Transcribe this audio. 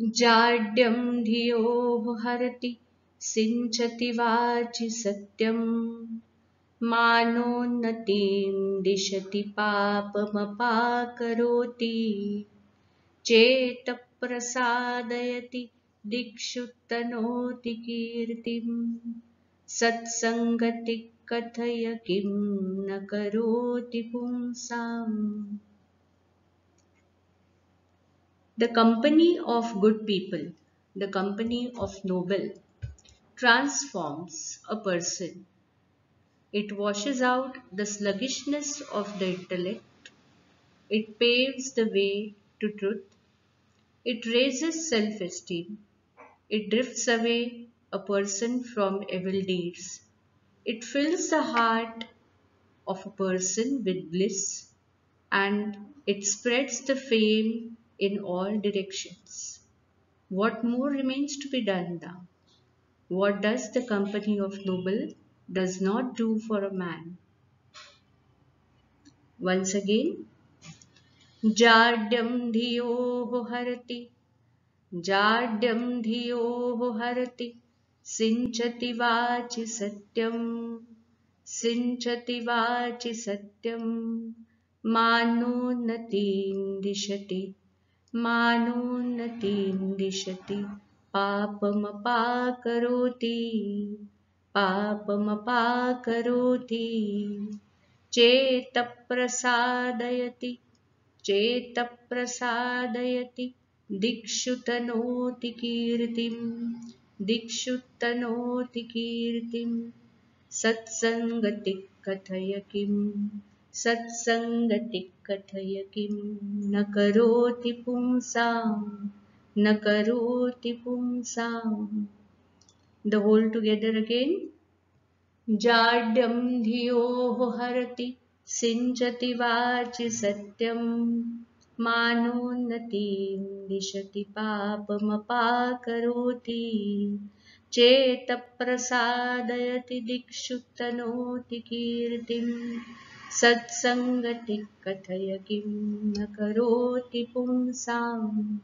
जाड्यं धियो हरति सिञ्चति वाचि सत्यं मानोन्नतिं दिशति पापमपाकरोति चेतप्रसादयति दिक्षु तनोति कीर्तिं सत्सङ्गति कथय किं न करोति पुंसाम्. The company of good people, the company of noble, transforms a person. It washes out the sluggishness of the intellect. It paves the way to truth. It raises self-esteem. It drifts away a person from evil deeds. It fills the heart of a person with bliss, and it spreads the fame in all directions. What more remains to be done now? What does the company of noble does not do for a man? Once again, जाड्यं धियोः हरति, जाड्यं धियोः हरति, सिञ्चति वाचि सत्यं, सिञ्चति वाचि सत्यं, मानोन्नतिं दिशति, मानोन्नतिं दिशति, पापमपाकरोति, पापमपाकरोति, चेतप्रसादयति, चेतप्रसादयति, दिक्षु तनोति कीर्तिं, दिक्षु तनोति कीर्तिं, सत्सङ्गति कथय किं, सत्सङ्गति कथय किं न करोति पुंसाम्, न करोति पुंसाम्. The whole together again. जाड्यं धियोः हरति सिञ्चति वाचि सत्यं, मानोन्नतिं दिशति पापमपाकरोति, चेतप्रसादयति दिक्षु तनोति कीर्तिं, सत्सङ्गति कथय किं न करोति पुंसाम्.